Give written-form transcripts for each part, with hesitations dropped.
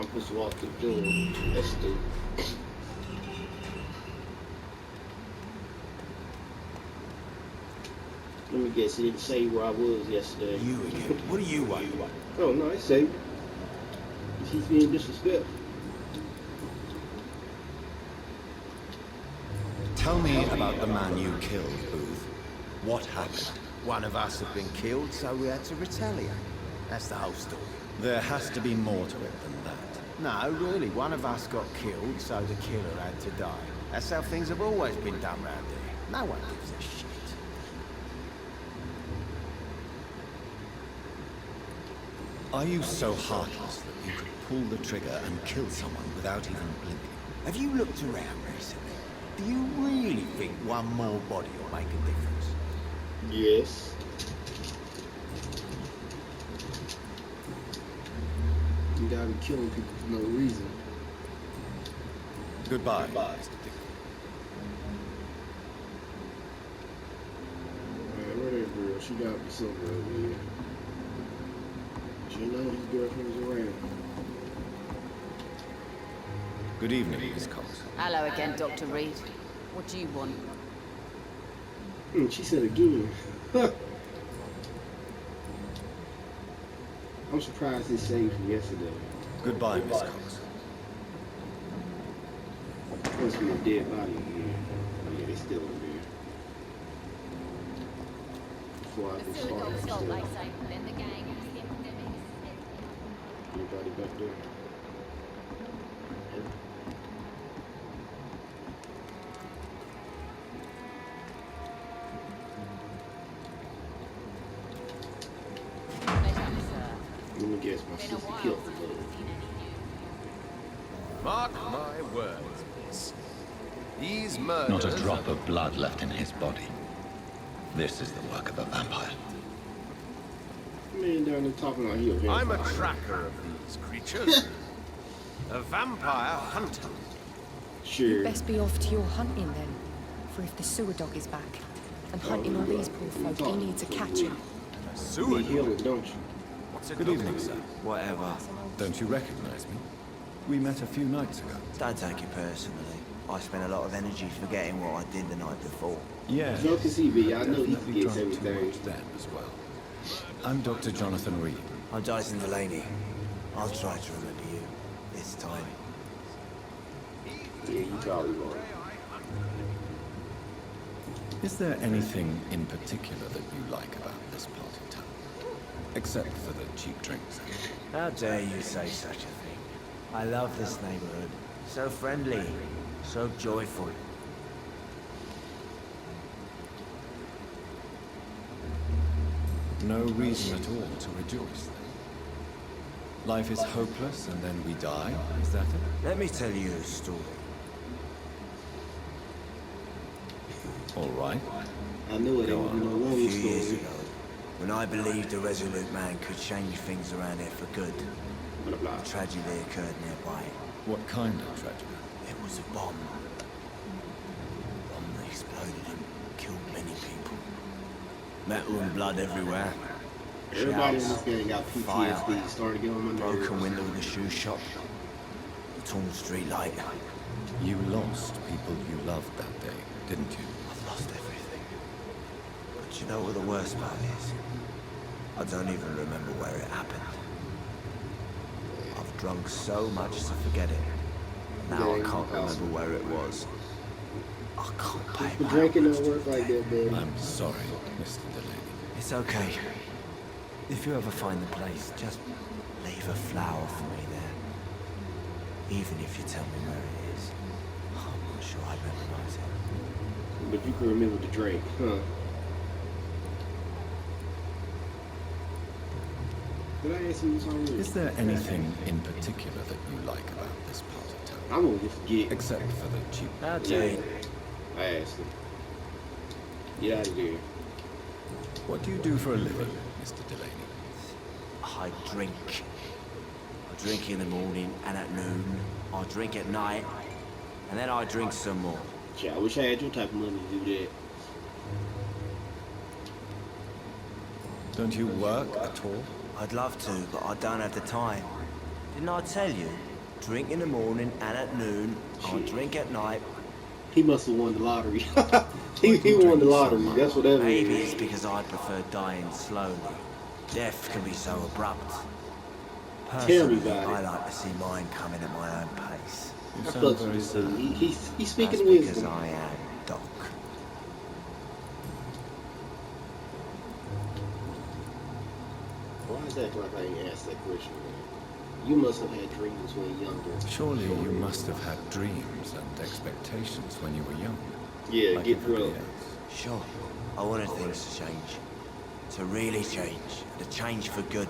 I'm supposed to walk through the door. That's stupid. Let me guess, it didn't say where I was yesterday. You again. What do you want? Oh, no, it's safe. He's being disrespectful. Tell me about the man you killed, Booth. What happened? One of us had been killed, so we had to retaliate. That's the whole story. There has to be more to it than that. No, really, one of us got killed, so the killer had to die. That's how things have always been done round here. No one gives a shit. Are you so heartless that you could pull the trigger and kill someone without even blinking? Have you looked around recently? Do you really think one more body will make a difference? Yes. You gotta be killing people for no reason. Goodbye, Mr. Dick. Man, where that girl? She gotta be somewhere over here. She know his girlfriend's around. Good evening, Miss Cox. Hello again, Dr. Reed. What do you want? She said again. I'm surprised it's saved from yesterday. Goodbye, Miss Cox. Must be a dead body again. Oh yeah, they still over there. Before I can start. Anybody back there? Let me guess, my sister killed the boy. Mark my words, miss. These murders... Not a drop of blood left in his body. This is the work of a vampire. Man down there talking like he a vampire. I'm a tracker of these creatures. A vampire hunter. Sure. Best be off to your hunting then. For if the sewer dog is back and hunting all these poor folk, he needs a catcher. You need healing, don't you? What's it Good look evening, like? sir. Whatever. Don't you recognize me? We met a few nights ago. Don't take it personally. I spent a lot of energy forgetting what I did the night before. Yeah. Joe can see me. I know he Definitely forgets drank too everything. much then as well. I'm Dr. Jonathan Reed. I'm Dyson Delaney. I'll try to remember you. This time. Yeah, you probably won't. Is there anything in particular that you like about this part of town? Except for the cheap drinks. How dare you say such a thing? I love this neighborhood. So friendly. So joyful. No reason at all to rejoice, then. Life is hopeless and then we die, is that it? Let me tell you a story. All right. I knew it ain't no A long few years story. ago, when I believed a resolute man could change things around here for good, Blah, blah. a tragedy occurred nearby. What kind of tragedy? It was a bomb. A bomb that exploded and killed many people. Metal and blood everywhere. Everybody in Shouts, this game got fire, PTSD. Starting to get on my nerves. broken window in the shoe shop, a torn street light. You lost people you loved that day, didn't you? I've lost everything. But you know what the worst part is? I don't even remember where it happened. I've drunk so much to forget it. Now I can't remember where it was. I can't pay The back. drinking don't work like that, baby. I'm sorry, Mr. Delaney. It's okay. If you ever find the place, just leave a flower for me there. Even if you tell me where it is. I'm not sure I recognize it. But you can remember the drink, huh? Did I ask you this already? Is there anything in particular that you like about this part of town? I'm gonna forget. Except for the cheap... How dare you? I asked him. Get out of there. What do you do for a living, Mr. Delaney? I drink. I drink in the morning and at noon. I drink at night. And then I drink some more. Gee, I wish I had your type of money to do that. Don't you work at all? I'd love to, but I don't have the time. Didn't I tell you? Drink in the morning and at noon. I drink at night. He must have won the lottery. he won the lottery. That's what that Maybe means. it's because I prefer dying slowly. Death can be so abrupt. Tell me Personally, about I it. like to see mine coming at my own pace. You I sound fucks very with him. sad. He's That's speaking because wisdom. I am Doc. Why is that like I ain't asked that question, man? You must have had dreams when younger. Surely you must have had dreams and expectations when you were young. Yeah, like get everybody drunk. else. Sure, I wanted things to change. To really change. To change for good.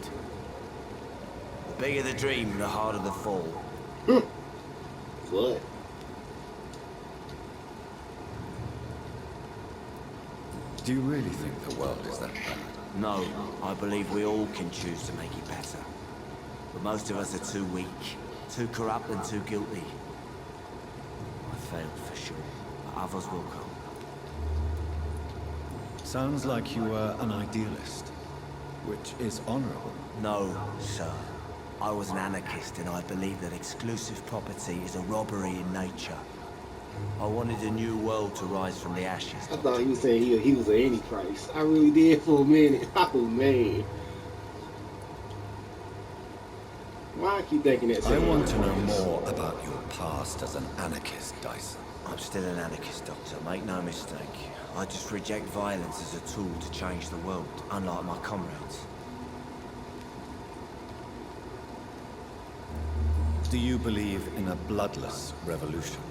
The bigger the dream, the harder the fall. What? Do you really think the world is that bad? No, I believe we all can choose to make it better. But most of us are too weak, too corrupt and too guilty. I failed for sure, but others will come. Sounds like you were an idealist, which is honorable. No, sir. I was an anarchist and I believe that exclusive property is a robbery in nature. I wanted a new world to rise from the ashes. I thought he was saying he was an antichrist. I really did for a minute. Oh man. Why I keep thinking that? I want to know more about your past as an anarchist, Dyson. I'm still an anarchist, Doctor. Make no mistake. I just reject violence as a tool to change the world, unlike my comrades. Do you believe in a bloodless revolution,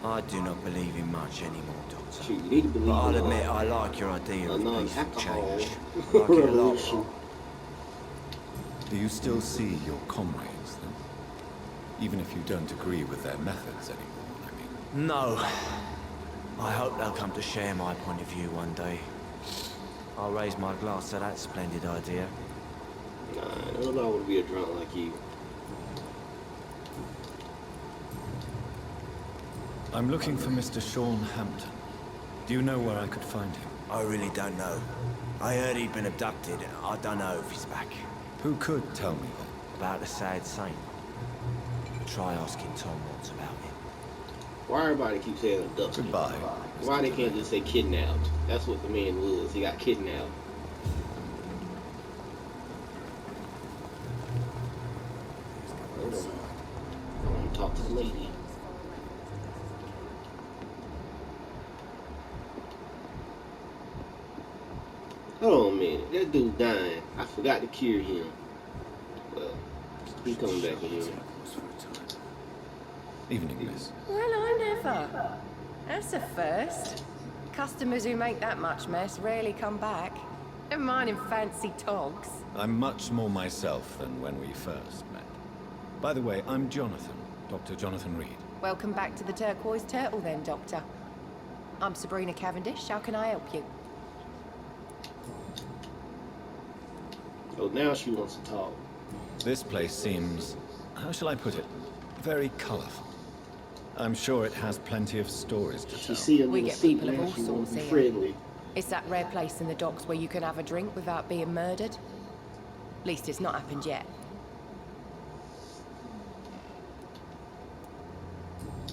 then? I do not believe in much anymore, Doctor. Shoot, you need to believe But I'll in admit I like your idea a of peaceful non-alcohol change. I like it a lot. revolution. Do you still see your comrades, then? Even if you don't agree with their methods anymore, I mean. No. I hope they'll come to share my point of view one day. I'll raise my glass to that splendid idea. Nah, nobody want to be a drunk like you. I'm looking for Mr. Sean Hampton. Do you know where I could find him? I really don't know. I heard he'd been abducted. I don't know if he's back. Who could tell me then? About the sad saint. Try asking Tom what's about him. Why everybody keeps saying abducted? Goodbye. Why they can't just say kidnapped? That's what the man was. He got kidnapped. Hold on. I want to talk to the lady. Hold on a minute. That dude dying. I forgot to cure him. Well, he's coming back in here. Evening, miss. Well, I never. That's a first. Customers who make that much mess rarely come back. Never mind in fancy togs. I'm much more myself than when we first met. By the way, I'm Jonathan, Dr. Jonathan Reed. Welcome back to the Turquoise Turtle then, Doctor. I'm Sabrina Cavendish. How can I help you? Oh, now she wants to talk. This place seems, how shall I put it, very colorful. I'm sure it has plenty of stories to She tell. see a We little get seat people of now, all she wants sorts to be here. friendly. It's that rare place in the docks where you can have a drink without being murdered. At least it's not happened yet.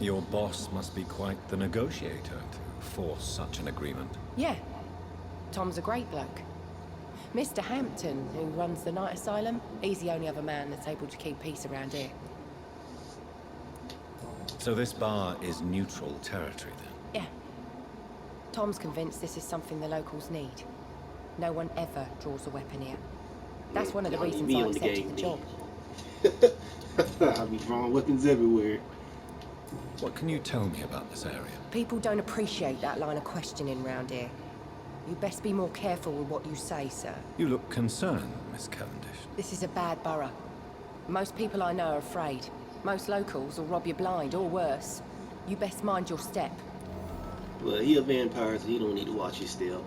Your boss must be quite the negotiator to force such an agreement. Yeah. Tom's a great bloke. Mr. Hampton, who runs the night asylum, he's the only other man that's able to keep peace around here. So this bar is neutral territory then? Yeah. Tom's convinced this is something the locals need. No one ever draws a weapon here. That's one of the Y'all need reasons me I on the accepted game, the job. I'll be drawing weapons everywhere. What can you tell me about this area? People don't appreciate that line of questioning round here. You best be more careful with what you say, sir. You look concerned, Miss Cavendish. This is a bad borough. Most people I know are afraid. Most locals will rob you blind, or worse. You best mind your step. Well, he a vampire, so he don't need to watch his step.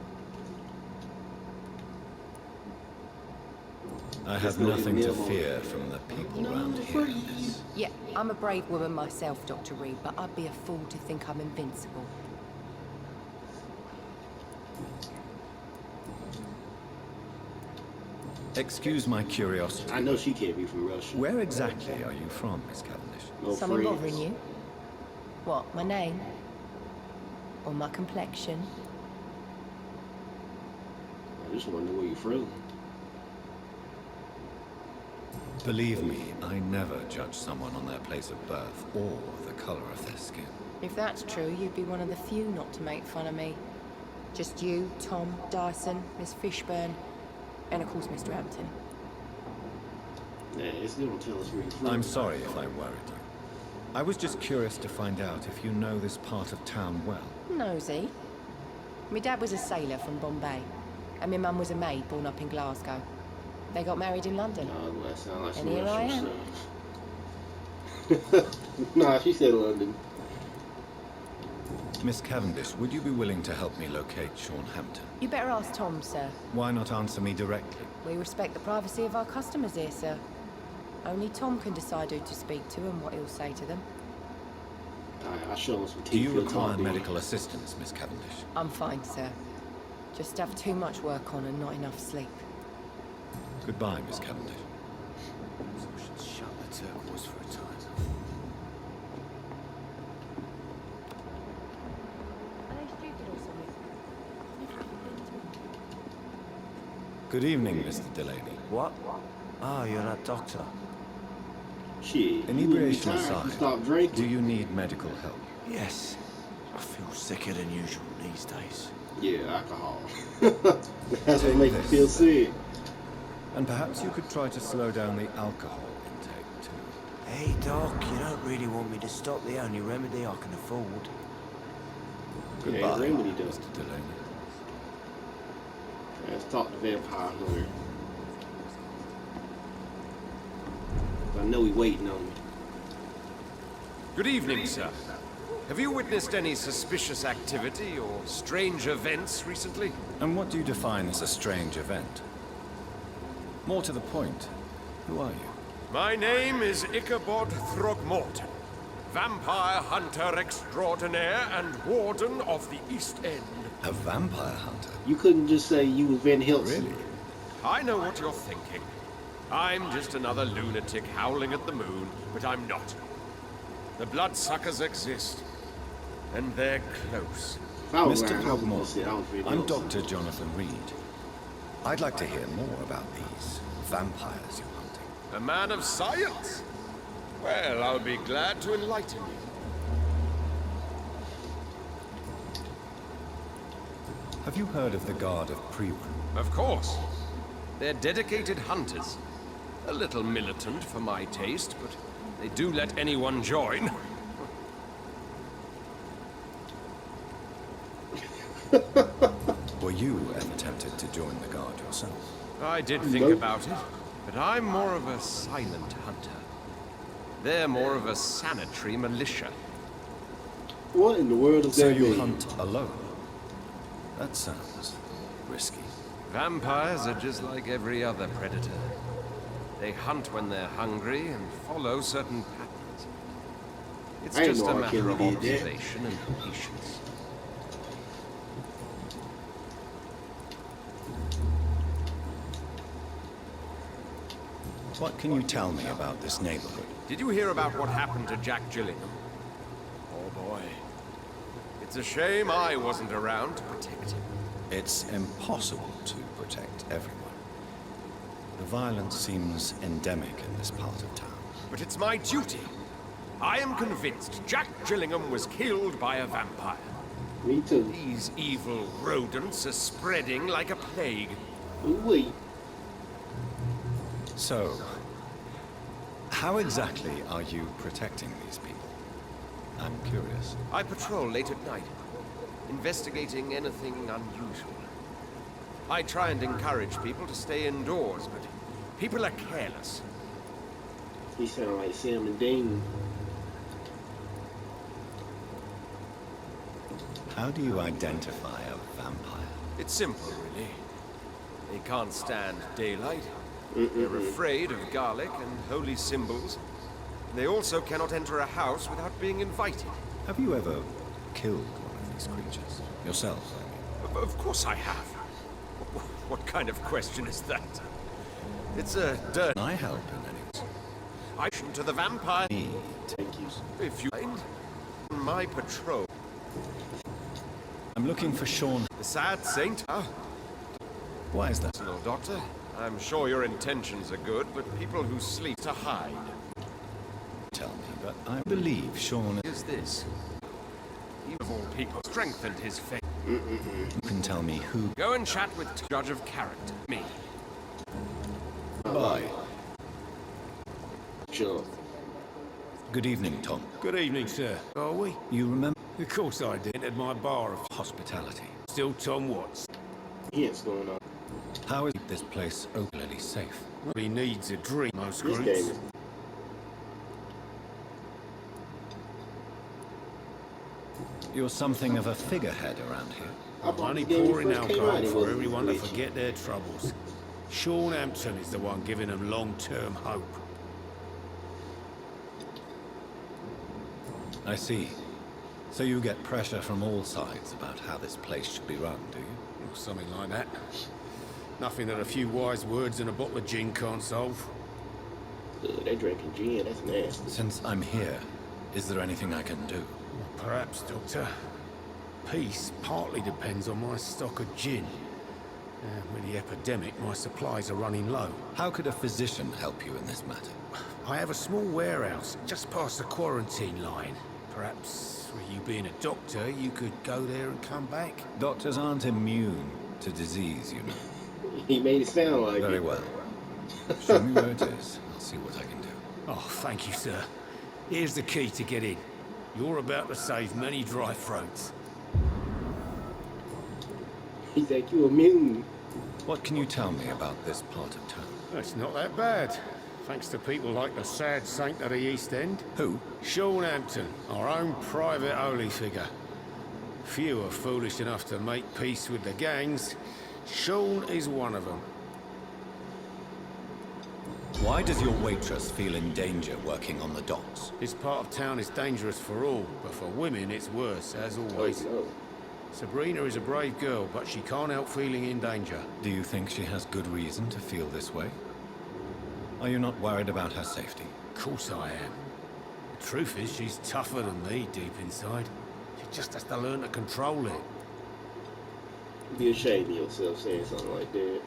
I have nothing to fear from the people around here, miss. Yeah, I'm a brave woman myself, Dr. Reed, but I'd be a fool to think I'm invincible. Excuse my curiosity. I know she can't be from Russia. Where exactly are you from, Miss Cavendish? No Something friends. bothering you? What, my name? Or my complexion? I just want to know where you're from. Believe me, I never judge someone on their place of birth or the color of their skin. If that's true, you'd be one of the few not to make fun of me. Just you, Tom, Dyson, Miss Fishburne, and of course Mr. Hampton. Nah, it's still don't tell us where you're from. I'm sorry if I worried you. I was just curious to find out if you know this part of town well. Nosy. My dad was a sailor from Bombay, and my mum was a maid born up in Glasgow. They got married in London. Nah, that sound like And some here I Russian am. stuff. Nah, she said London. Miss Cavendish, would you be willing to help me locate Sean Hampton? You better ask Tom, sir. Why not answer me directly? We respect the privacy of our customers here, sir. Only Tom can decide who to speak to and what he'll say to them. Alright, I'll show him some Do you teeth. require medical assistance, Miss Cavendish? I'm fine, sir. Just have too much work on and not enough sleep. Goodbye, Miss Cavendish. So we should shut the turquoise for a time. Are they stupid or something? Good evening, Mr. Delaney. What? Oh, you're that doctor. Shit. Inebriation you aside, stop drinking. do you need medical help? Yes. I feel sicker than usual these days. Yeah, alcohol. That's what makes me feel sick. And perhaps you could try to slow down the alcohol intake, too. Hey, Doc, you don't really want me to stop the only remedy I can afford. Goodbye, remedy does. Mr. Delaney. Let's talk to Vampyr here. I know he's waiting on me. Good evening, sir. Have you witnessed any suspicious activity or strange events recently? And what do you define as a strange event? More to the point, who are you? My name is Ichabod Throgmorton, vampire hunter extraordinaire and warden of the East End. A vampire hunter? You couldn't just say you was Van Helsing. Really? I know what you're thinking. I'm just another lunatic howling at the moon, but I'm not. The bloodsuckers exist, and they're close. If I was Mr. around, I would just say I Throgmorton, was Van I'm Helsing. Dr. Jonathan Reed. I'd like to hear more about these vampires you're hunting. A man of science? Well, I'll be glad to enlighten you. Have you heard of the Guard of Priwen? Of course. They're dedicated hunters. A little militant for my taste, but they do let anyone join. Were you ever tempted to join the Guard yourself? I did think Nope. about it, but I'm more of a silent hunter. They're more of a sanitary militia. What in the world does So that you mean? hunt alone? That sounds risky. Vampires are just like every other predator. They hunt when they're hungry and follow certain patterns. It's I didn't just know a R. matter Kelly of did that. observation and patience. What can you tell me about this neighborhood? Did you hear about what happened to Jack Gillingham? Oh boy. It's a shame I wasn't around to protect him. It's impossible to protect everyone. The violence seems endemic in this part of town. But it's my duty. I am convinced Jack Gillingham was killed by a vampire. Me too. These evil rodents are spreading like a plague. Wait. So, how exactly are you protecting these people? I'm curious. I patrol late at night, investigating anything unusual. I try and encourage people to stay indoors, but people are careless. He sound like Sam and Dean. How do you identify a vampire? It's simple, really. They can't stand daylight. They're afraid of garlic and holy symbols. They also cannot enter a house without being invited. Have you ever killed one of these creatures? Yourself, I mean. Of course I have. What kind of question is that? It's a dirt. Can I help in any way? I to the vampire. Me Thank you. If you mind, my patrol. I'm looking for Sean. The sad saint? Ah, Why is that? personal doctor. I'm sure your intentions are good, but people who sleep to hide. Tell me, but I believe Sean Is this? He of all people strengthened his faith. can tell me who. Go and chat with Judge of Character, me. Bye. Sure. Good evening, Tom. Good evening, sir. Are we? You remember Of course I did. Entered my bar of hospitality? still Tom Watts. Yeah, what's going on? How is this place openly safe? He needs a drink, most This groups. game is You're something of a figurehead around here. I bought Money this game when pouring it first came out, alcohol it for wasn't everyone to glitchy. forget their troubles. Sean Hampton is the one giving them long-term hope. I see. So you get pressure from all sides about how this place should be run, do you? Or something like that. Nothing that a few wise words and a bottle of gin can't solve. They're drinking gin, that's nasty. Since I'm here, is there anything I can do? Perhaps, Doctor. Peace partly depends on my stock of gin. With the epidemic, my supplies are running low. How could a physician help you in this matter? I have a small warehouse just past the quarantine line. Perhaps, with you being a doctor, you could go there and come back? Doctors aren't immune to disease, you know. He made it sound like Very it. well. Show me where it is. I'll see what I can do. Oh, thank you, sir. Here's the key to get in. You're about to save many dry throats. He's like, you immune. What can you tell me about this part of town? It's not that bad. Thanks to people like the sad saint of the East End. Who? Sean Hampton, our own private holy figure. Few are foolish enough to make peace with the gangs. Sean is one of them. Why does your waitress feel in danger working on the docks? This part of town is dangerous for all, but for women it's worse, as Oh, always. no. Sabrina is a brave girl, but she can't help feeling in danger. Do you think she has good reason to feel this way? Are you not worried about her safety? Of course I am. The truth is, she's tougher than me deep inside. She just has to learn to control it. Be ashamed of yourself saying something like that.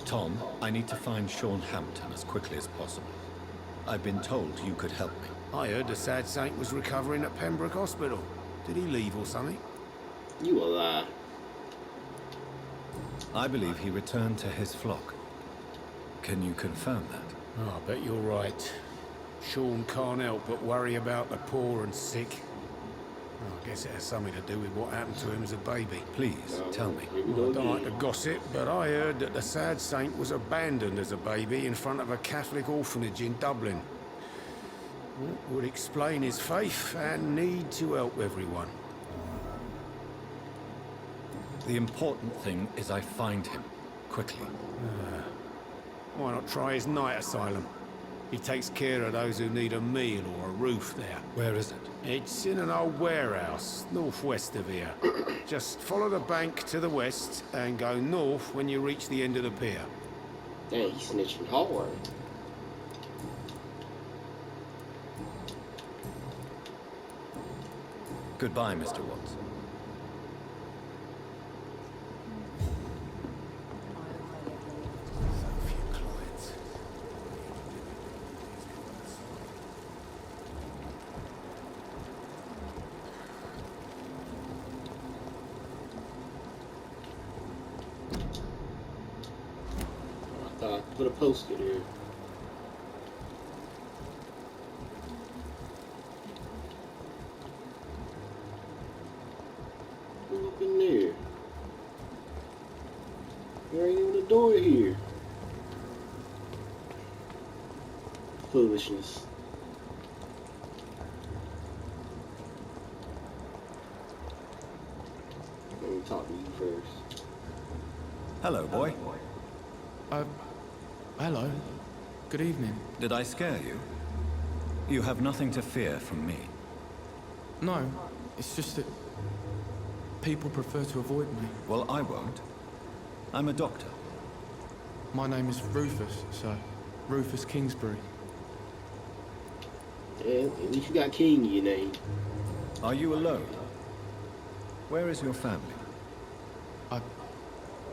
Tom, I need to find Sean Hampton as quickly as possible. I've been told you could help me. I heard the sad saint was recovering at Pembroke Hospital. Did he leave or something? You a lie. I believe he returned to his flock. Can you confirm that? Oh, I bet you're right. Sean can't help but worry about the poor and sick. Oh, I guess it has something to do with what happened to him as a baby. Please, tell me. Here we Well, go I don't like to again. gossip, but I heard that the sad saint was abandoned as a baby in front of a Catholic orphanage in Dublin. Would explain his faith and need to help everyone. The important thing is I find him, quickly. Why not try his night asylum? He takes care of those who need a meal or a roof there. Where is it? It's in an old warehouse, northwest of here. Just follow the bank to the west and go north when you reach the end of the pier. Dang, he's snitching hard. Goodbye, Mr. Watts. So few clients. I thought I put a poster there. Who up in there? There ain't even a door here. Foolishness. Let me talk to you first. Hello, boy. Hello. Good evening. Did I scare you? You have nothing to fear from me. No, it's just that people prefer to avoid me. Well, I won't. I'm a doctor. My name is Rufus, sir. Rufus Kingsbury. Yeah, at least you got King in your name. Are you alone? Where is your family?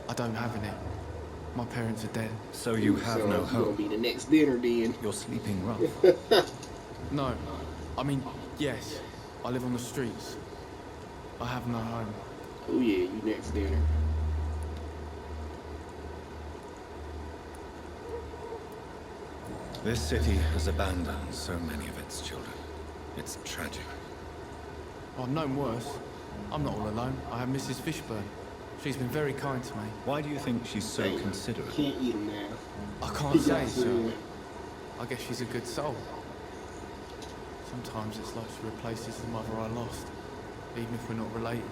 I don't have any. My parents are dead. So you have So no it's gonna home. be the next dinner then. You're sleeping rough. No. I mean, yes. I live on the streets. I have no home. Oh yeah, you next dinner. This city has abandoned so many of its children. It's tragic. I've known worse. I'm not all alone. I have Mrs. Fishburne. She's been very kind to me. Why do you think she's so Hey, considerate? Can't eat him now. I can't He say, got sir. food. I guess she's a good soul. Sometimes it's like she replaces the mother I lost, even if we're not related.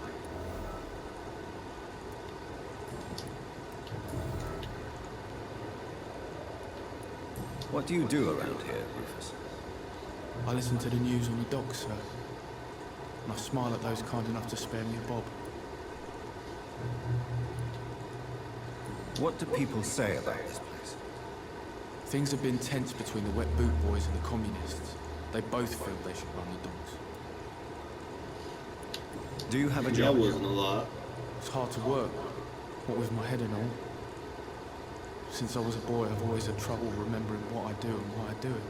What do you do around here, Rufus? I listen to the news on the docks, sir. And I smile at those kind enough to spare me a bob. What do people say about this place? Things have been tense between the wet boot boys and the communists. They both feel they should run the docks. Do you have a That job? wasn't a lot. It's hard to work, what with my head and all. Since I was a boy, I've always had trouble remembering what I do and why I do it.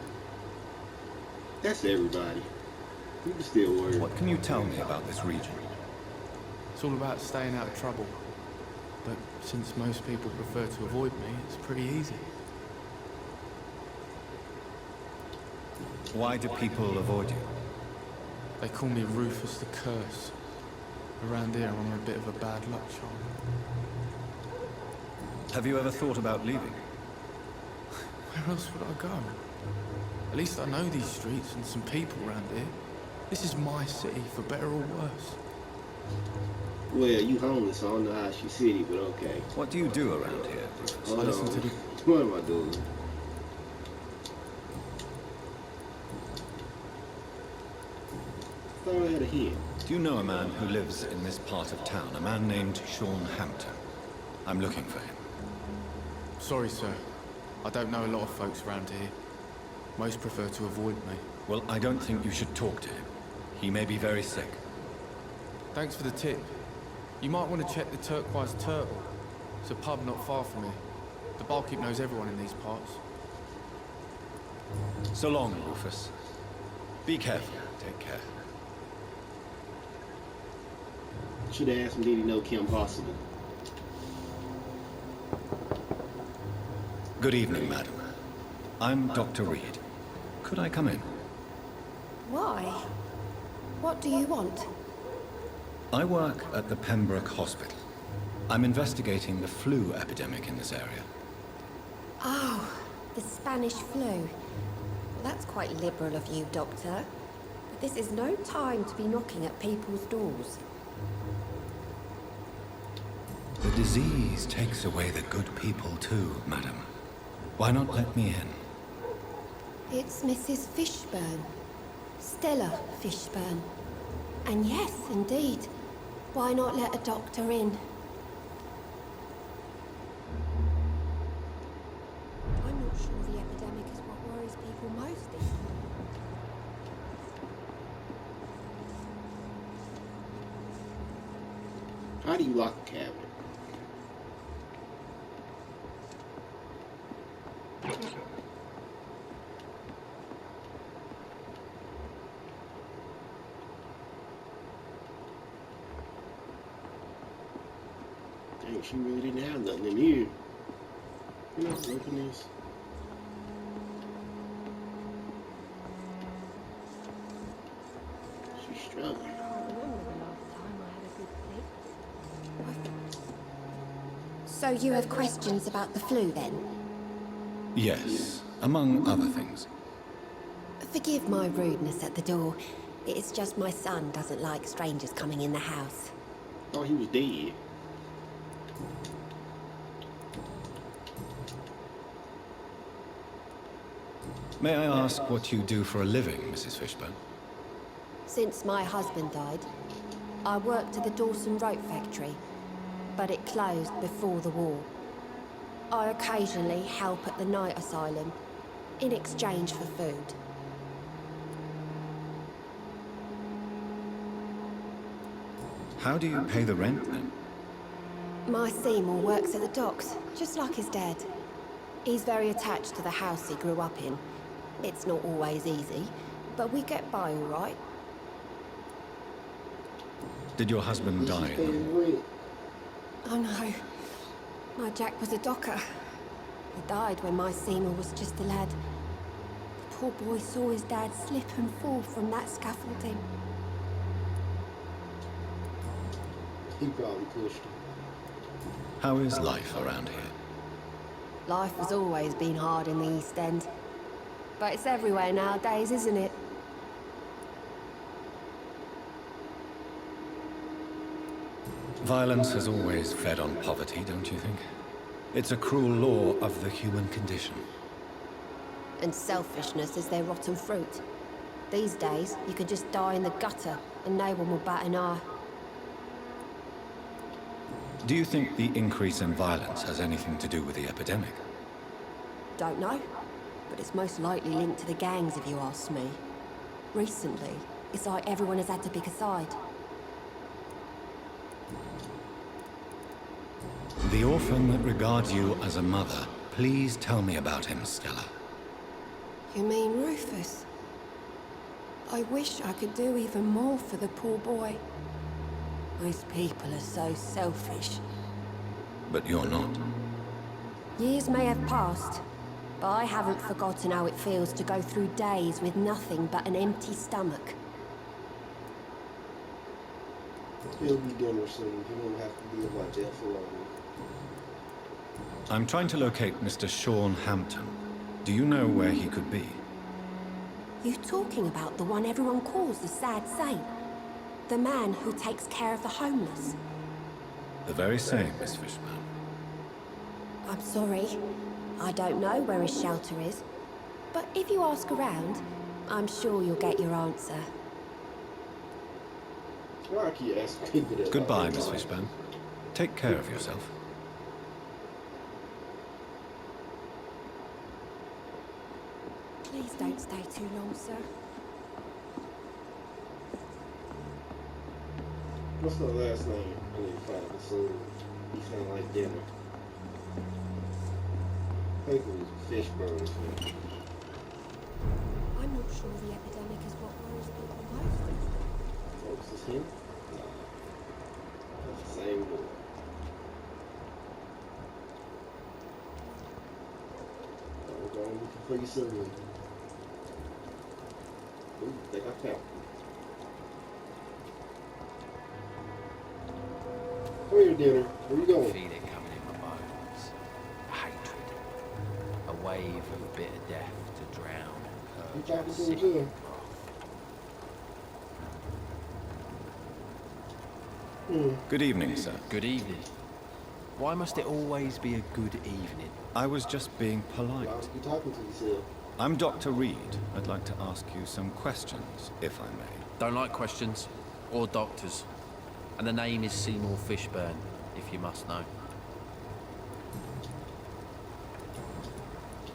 That's everybody. You can still work. What can you tell me about this region? It's all about staying out of trouble. But since most people prefer to avoid me, it's pretty easy. Why do people avoid you? They call me Rufus the Curse. Around here, I'm a bit of a bad luck charm. Have you ever thought about leaving? Where else would I go? At least I know these streets and some people around here. This is my city, for better or worse. Well, you homeless, so I don't know how she city, but okay. What do you do around here, Rufus? Hold listen on. to the- What am I doing? I thought I had a hint. Do you know a man who lives in this part of town? A man named Sean Hampton. I'm looking for him. Sorry, sir. I don't know a lot of folks around here. Most prefer to avoid me. Well, I don't think you should talk to him. He may be very sick. Thanks for the tip. You might want to check the Turquoise Turtle. It's a pub not far from here. The barkeep knows everyone in these parts. So long, Rufus. Be careful. Take care. Should have asked him, did he know Kim Possible? Good evening, madam. I'm Dr. Reed. Could I come in? Why? What do you want? I work at the Pembroke Hospital. I'm investigating the flu epidemic in this area. Oh, the Spanish flu. Well, that's quite liberal of you, Doctor. But this is no time to be knocking at people's doors. The disease takes away the good people too, madam. Why not let me in? It's Mrs. Fishburne. Stella Fishburne. And yes, indeed. Why not let a doctor in? I'm not sure the epidemic is what worries people most these days. How do you lock a cabinet? Dang, she really didn't have nothing in here. You know, open this. She's struggling. So you have questions about the flu then? Yes, among other things. Forgive my rudeness at the door. It's just my son doesn't like strangers coming in the house. Thought he was dead. May I ask what you do for a living, Mrs. Fishburne? Since my husband died, I worked at the Dawson Rope Factory, but it closed before the war. I occasionally help at the night asylum, in exchange for food. How do you pay the rent, then? My Seymour works at the docks, just like his dad. He's very attached to the house he grew up in. It's not always easy, but we get by all right. Did your husband die in the war? Oh no. My Jack was a docker. He died when my Seymour was just a lad. The poor boy saw his dad slip and fall from that scaffolding. He probably pushed him. How is life around here? Life has always been hard in the East End. But it's everywhere nowadays, isn't it? Violence has always fed on poverty, don't you think? It's a cruel law of the human condition. And selfishness is their rotten fruit. These days, you can just die in the gutter and no one will bat an eye. Do you think the increase in violence has anything to do with the epidemic? Don't know, but it's most likely linked to the gangs if you ask me. Recently, it's like everyone has had to pick a side. The orphan that regards you as a mother, please tell me about him, Stella. You mean Rufus? I wish I could do even more for the poor boy. Most people are so selfish. But you're not. Years may have passed, but I haven't forgotten how it feels to go through days with nothing but an empty stomach. He'll be dinner soon. He won't have to be like that for long. I'm trying to locate Mr. Sean Hampton. Do you know where he could be? You talking about the one everyone calls the sad saint? The man who takes care of the homeless? The very same, Miss Fishman. I'm sorry. I don't know where his shelter is. But if you ask around, I'm sure you'll get your answer. Why I keep asking people that? Goodbye, Miss Fishburne. Take care of yourself. Please don't stay too long, sir. What's the last name? I need to find it. So he sound like dinner. I think it was Fishburne or something. I'm not sure the epidemic is what worries people most. Oh, is this him? No. That's the same boy. I'm going looking for you soon. Ooh, I think I found him. Come here, dinner. Where you going? Feel it coming in my bones. Hatred. A wave of bitter death to drown You and talking purge to our him too? Good evening, sir. Good evening. Why must it always be a good evening? I was just being polite. Why you talking to yourself? I'm Dr. Reed. I'd like to ask you some questions, if I may. Don't like questions. Or doctors. And the name is Seymour Fishburne, if you must know.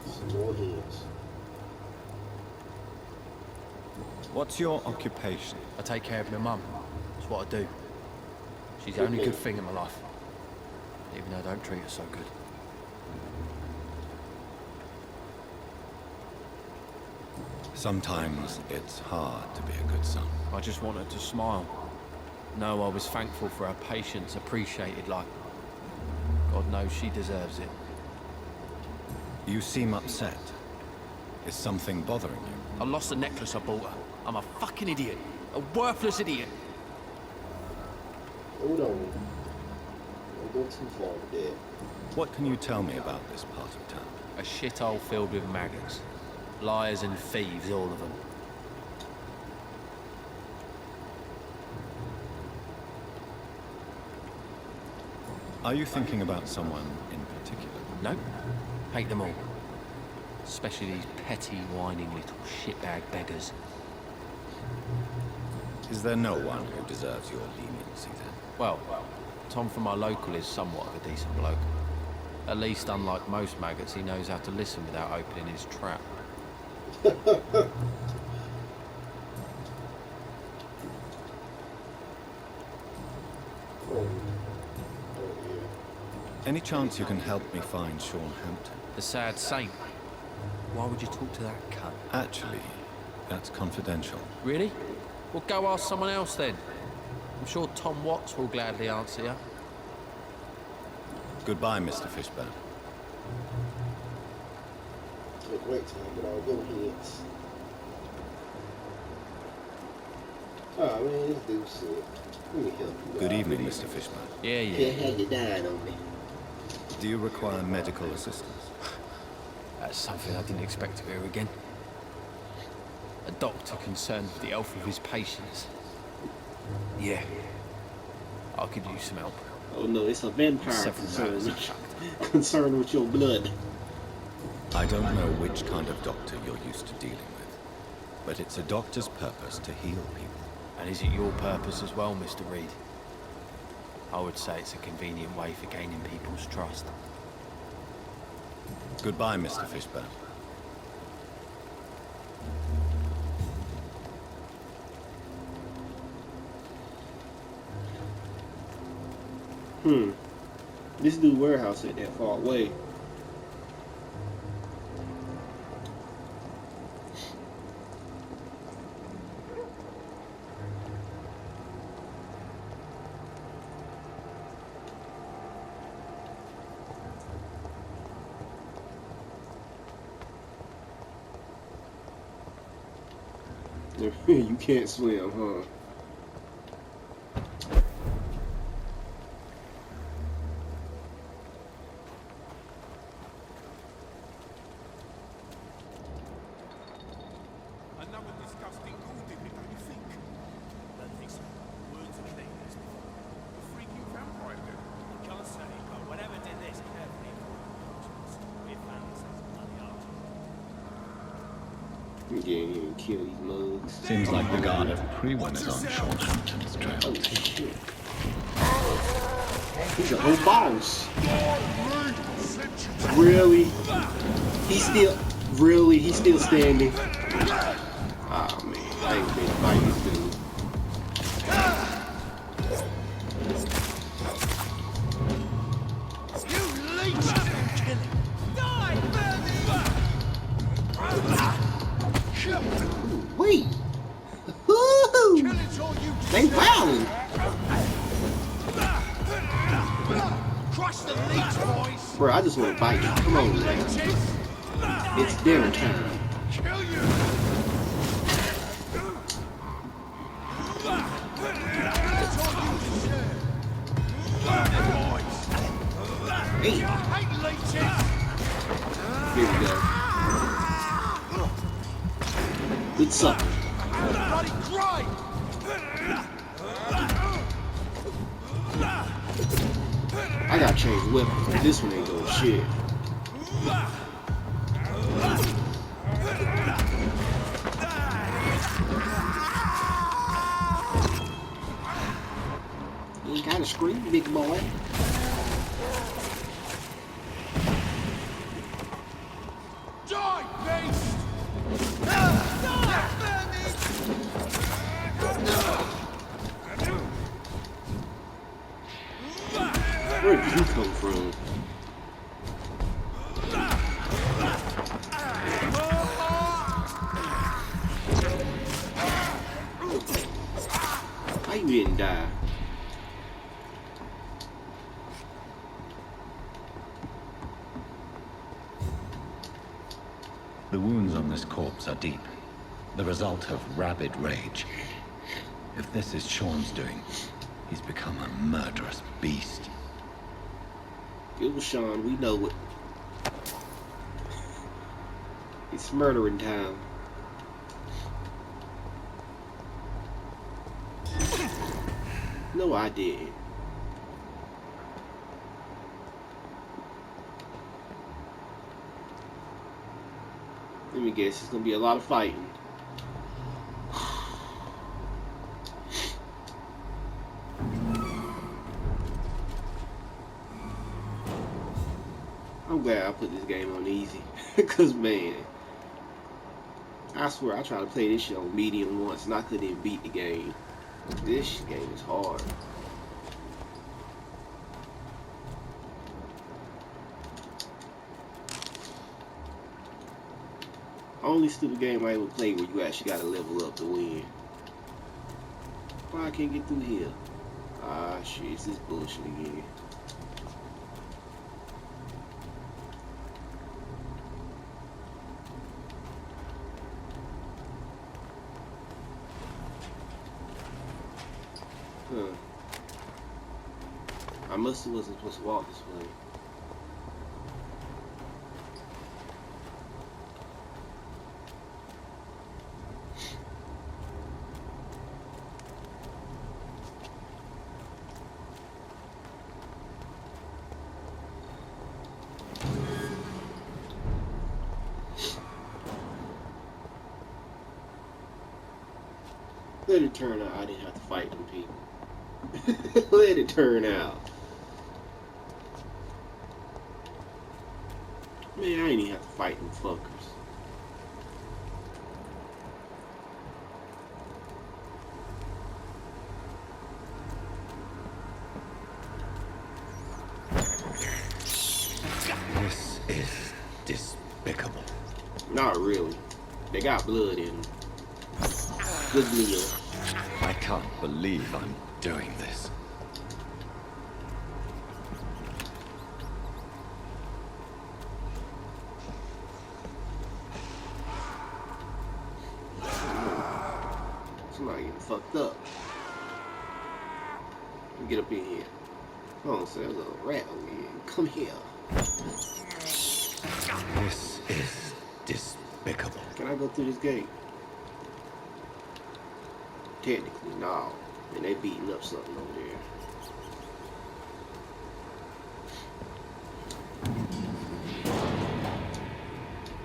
Some more heads. What's your occupation? I take care of my mum. That's what I do. She's the only good thing in my life. Even though I don't treat her so good. Sometimes it's hard to be a good son. I just want her to smile. Know I was thankful for her patience, appreciated like... God knows she deserves it. You seem upset. Is something bothering you? I lost the necklace I bought her. I'm a fucking idiot. A worthless idiot. Hold on. Don't go too far with that. What can you tell me about this part of town? A shithole filled with maggots. Liars and thieves, all of them. Are you thinking about someone in particular? No. Hate them all. Especially these petty, whining little shitbag beggars. Is there no one who deserves your leniency then? Well, Tom from our local is somewhat of a decent bloke. At least, unlike most maggots, he knows how to listen without opening his trap. Any chance you can help me find Sean Hampton? The sad saint. Why would you talk to that cunt? Actually, that's confidential. Really? Well, go ask someone else then. I'm sure Tom Watts will gladly answer you. Goodbye, Mr. Fishburne. It's a great time, but I'll go heads. Oh man, this dude said, let me help you. Good evening, Mr. Fishburne. Yeah. Can't have you dying on me. Do you require medical assistance? That's something I didn't expect to hear again. A doctor concerned with the health of his patients. Yeah. I could use some help. Oh no, it's a vampire Several matters concerned with your blood. I don't know which kind of doctor you're used to dealing with, but it's a doctor's purpose to heal people. And is it your purpose as well, Mr. Reed? I would say it's a convenient way for gaining people's trust. Goodbye, Mr. Fishburne. This dude warehouse ain't that far away. You can't swim, huh? Another disgusting wounded, don't you think? Don't think so. Wounds are clean. The freaking vampire did. Can't say, but whatever did this, carefully. We found some bloody artist. You can't even kill these mugs. Seems like the guard of Prewin is on Sean Hampton's trail. Oh shit. He's a whole boss. Really? He's still standing. Oh man, I ain't been fighting this dude. Wait! Woo! They wildin'! Bro, I just want to bite you. Come on, man. It's dinner time. Hey! Here we go. Good sucker. I gotta change weapons, but this one ain't doing shit. You ain't gotta scream, big boy. Die, beast! Where did you come from? Why you didn't die? The wounds on this corpse are deep, the result of rabid rage. If this is Sean's doing, he's become a murderous beast. It was Sean, we know it. It's murdering time. No, I didn't. Let me guess, it's gonna be a lot of fighting. I'm glad I put this game on easy. Cause man, I swear I tried to play this shit on medium once and I couldn't even beat the game. This game is hard. Only stupid game I ever played where you actually gotta level up to win. Why I can't get through here? Ah, shit, this is bullshit again. Huh. I wasn't supposed to walk this way. Let it turn out I didn't have to fight them people. Let it turn out. Man, I ain't even have to fight them fuckers. This is despicable. Not really. They got blood in them. Good meal. I can't believe I'm doing this. Somebody getting fucked up. Let me get up in here. Oh, so there's a rat over here. Come here. This is despicable. Can I go through this gate? Technically, no. And they beating up something over there.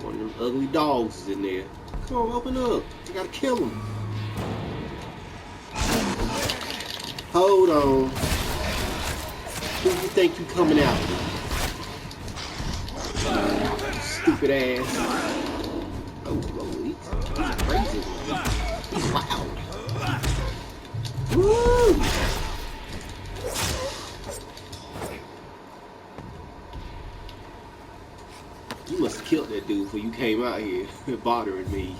One of them ugly dogs is in there. Come on, open up. I gotta kill him. Hold on. Who you think you coming out with? Stupid ass. Oh, he's crazy. He's loud. Woo! You must have killed that dude before you came out here bothering me.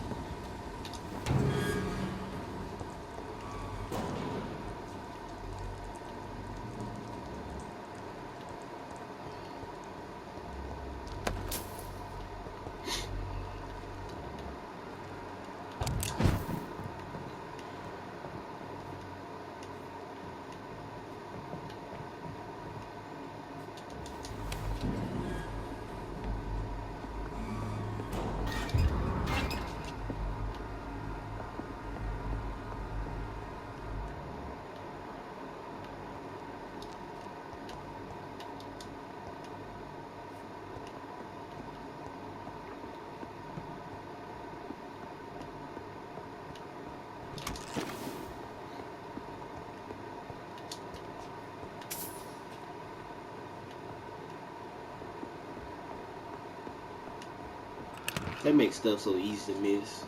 That makes stuff so easy to miss.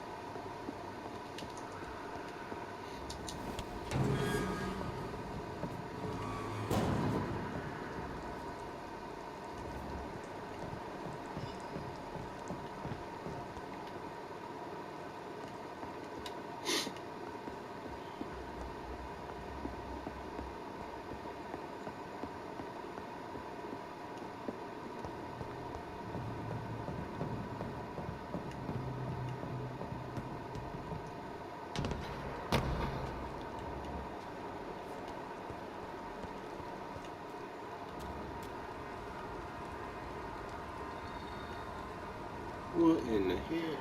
What in the heck?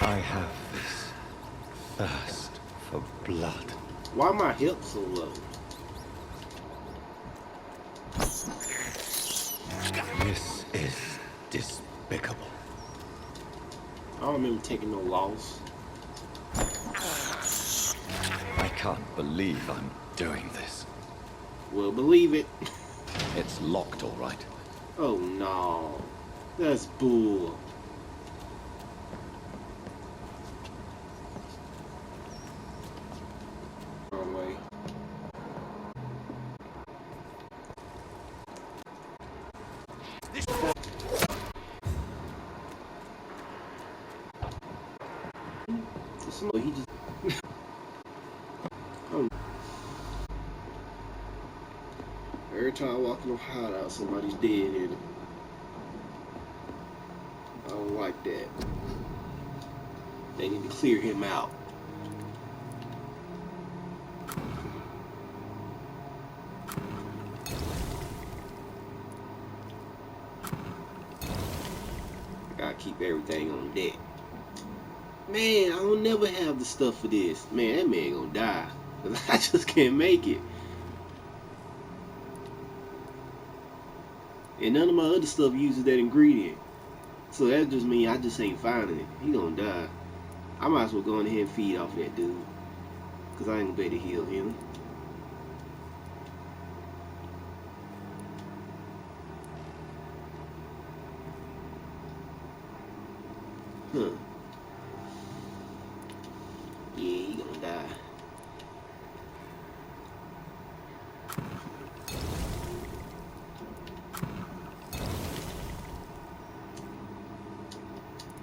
I have this thirst for blood. Why my hip so low? This is despicable. I don't remember taking no loss. I can't believe I'm doing this. Well, believe it. It's locked, all right. Oh no. That's bull. Wrong way. He just oh. Every time I walk in a hideout, somebody's dead in it. I don't like that. They need to clear him out. I gotta keep everything on deck. Man, I don't never have the stuff for this. Man, that man gonna die. Cause I just can't make it. And none of my other stuff uses that ingredient. So that just means I just ain't finding it. He gonna die. I might as well go in ahead and feed off that dude. Cause I ain't gonna be able to heal him. Huh. Yeah, he gonna die.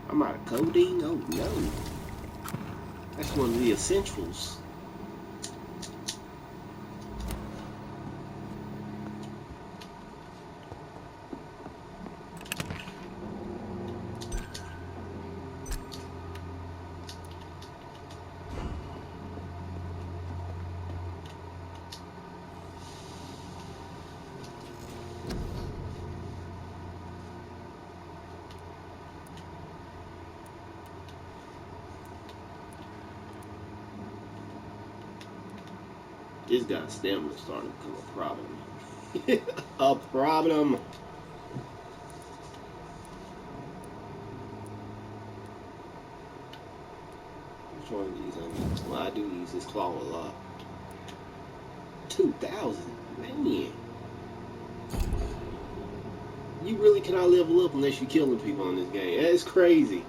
I'm out of codeine? Oh no. That's one of the essentials. This guy's stamina starting to become a problem. A problem. Which one of these I need? Well, I do use this claw a lot. 2,000? Man. You really cannot level up unless you're killing people in this game. That is crazy.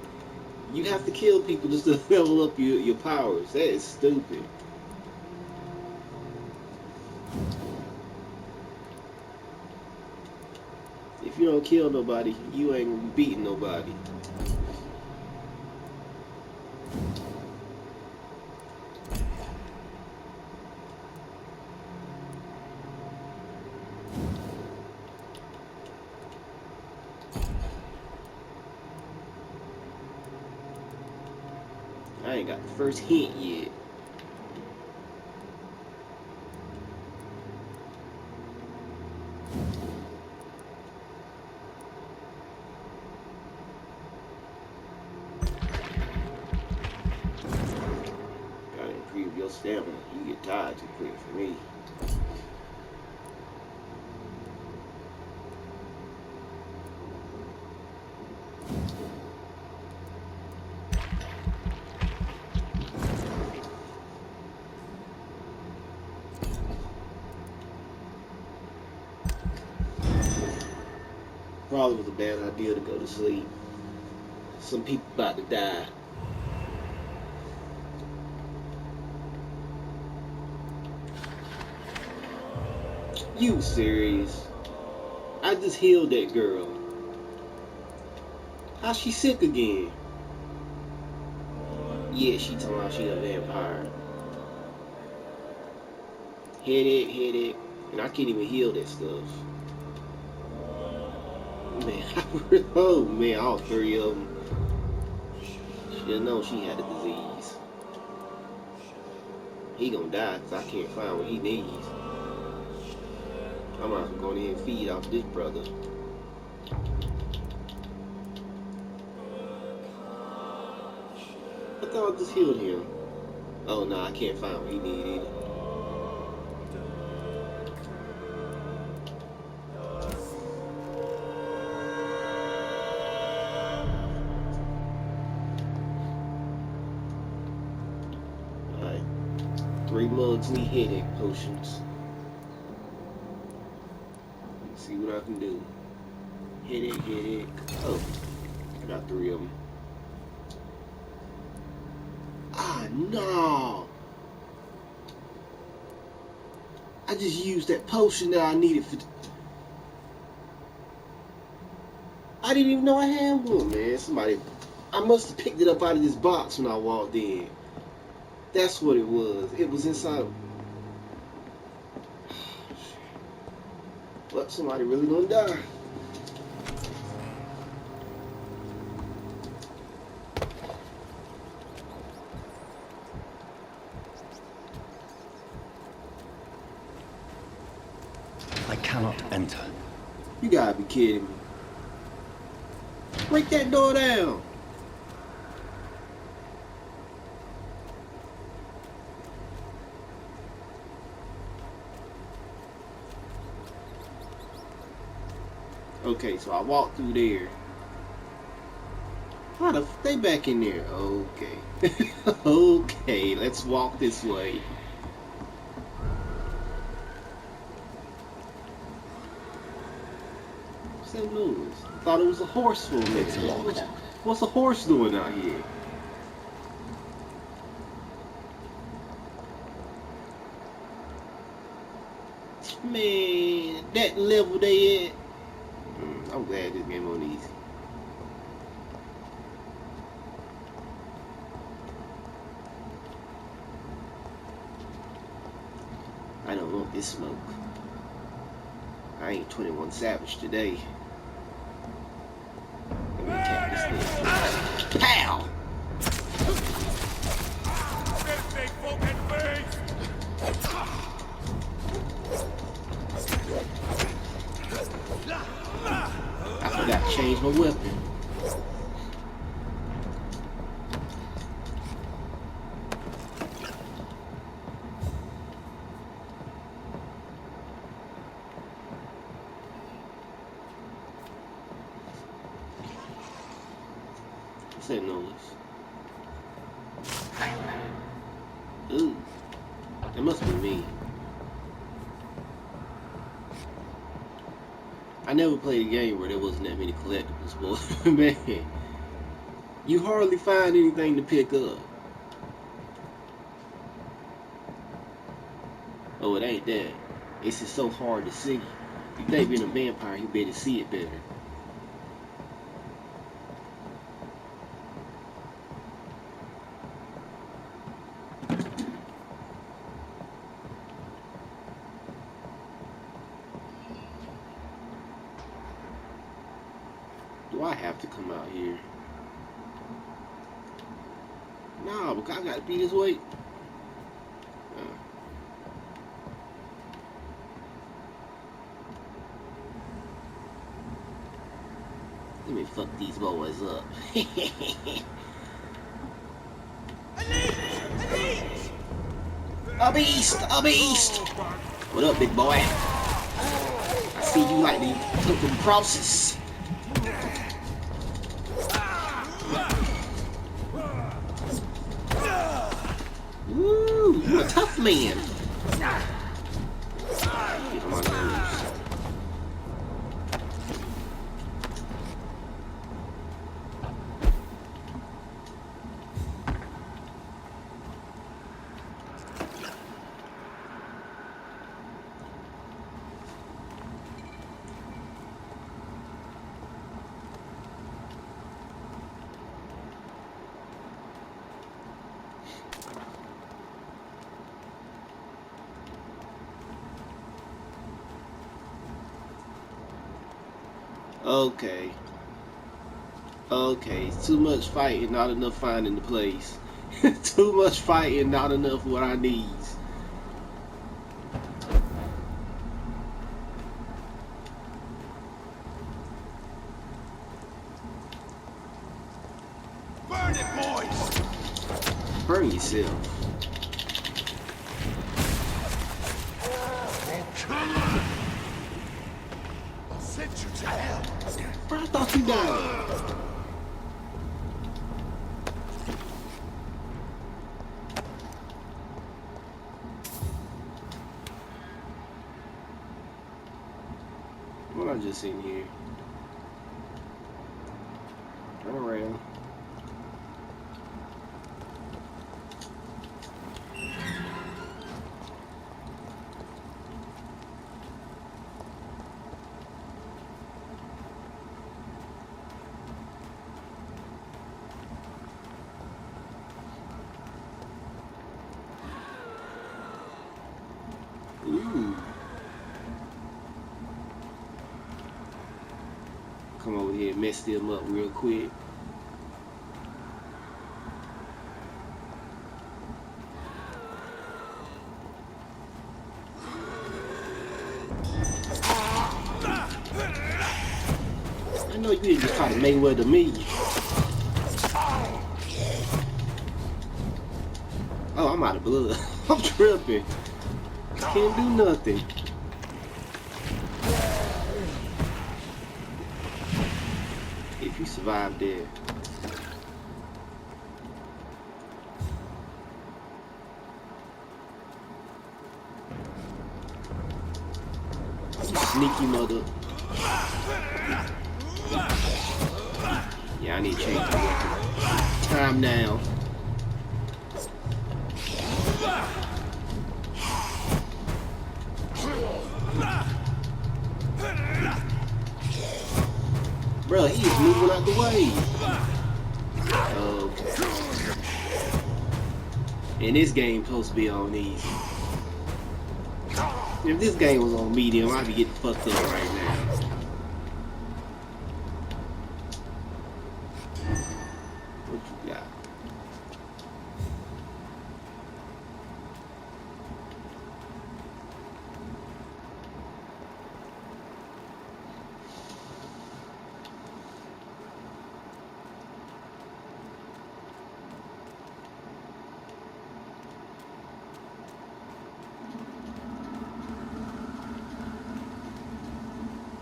You have to kill people just to level up your powers. That is stupid. If you don't kill nobody, you ain't gonna be beating nobody. I ain't got the first hint yet. Gotta improve your stamina. You get tired too quick for me. Probably was a bad idea to go to sleep. Some people about to die. You serious? I just healed that girl. How's she sick again? Yeah, she talking about she a vampire. Headache, and I can't even heal that stuff. Man, oh man, all three of them. She'll know she had a disease. He gonna die because I can't find what he needs. I might as well go in here and feed off this brother. I thought I just healed him. Oh no, I can't find what he needed either. 3 mugs need headache potions. Let's see what I can do. Headache. Oh, I got 3 of them. Ah, no! I just used that potion that I needed for... I didn't even know I had one, man. Somebody... I must have picked it up out of this box when I walked in. That's what it was. It was inside of... But somebody really gonna die. I cannot enter. You gotta be kidding me. Break that door down. Okay, so I walked through there. How the f they back in there? Okay. Okay, let's walk this way. What's that noise? I thought it was a horse for a minute. It's locked. What's a horse doing out here? Man, that level they at. I'm glad this game on easy. I don't want this smoke. I ain't 21 Savage today. Let me attack this thing. Pow! I forgot to change my weapon. What's that noise? Ooh, that must be me. I never played a game where there wasn't that many collectibles, but man, you hardly find anything to pick up. Oh, it ain't that. It's just so hard to see. You think being a vampire, you better see it better. Do I have to come out here? Nah, because I gotta be this way. Let me fuck these boys up. A beast! A beast! What up, big boy? I see you like to look them crosses. Woo! You a tough man. Get on my nerves. Okay. Okay, too much fighting, not enough finding the place. Too much fighting, not enough what I need. Burn it, boys! Burn yourself. I'll send you to hell. Bro, I thought you died. What I just seen here? Turn around. Ooh. Come over here and mess them up real quick. I know you didn't just try to Mayweather me. Oh, I'm out of blood. I'm tripping. Can't do nothing. If you survive there. You sneaky mother. Yeah, I need to change my weapon. Time now. Bro, he's moving out the way. Okay. And this game supposed to be on easy. If this game was on medium, I'd be getting fucked up right now. What you got?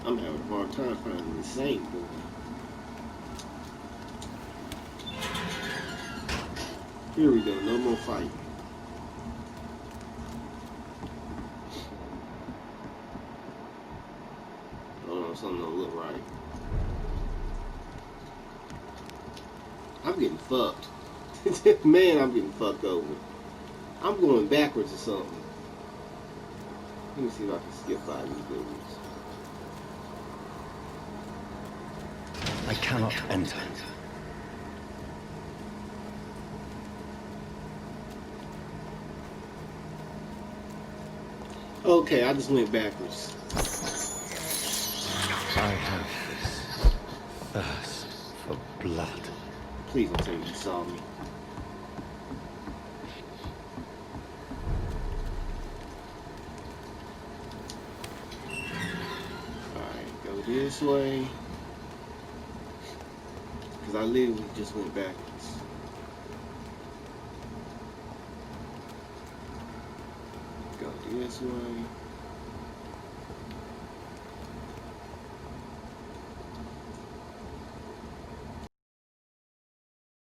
I'm having a hard time finding the same boy. Here we go, no more fighting. Hold on, something don't look right. I'm getting fucked. Man, I'm getting fucked over. I'm going backwards or something. Let me see if I can skip by these dudes. I cannot enter. Okay, I just went backwards. I have this thirst for blood. Please don't tell me you saw me. Alright, go this way. Because I literally just went backwards. Go this way.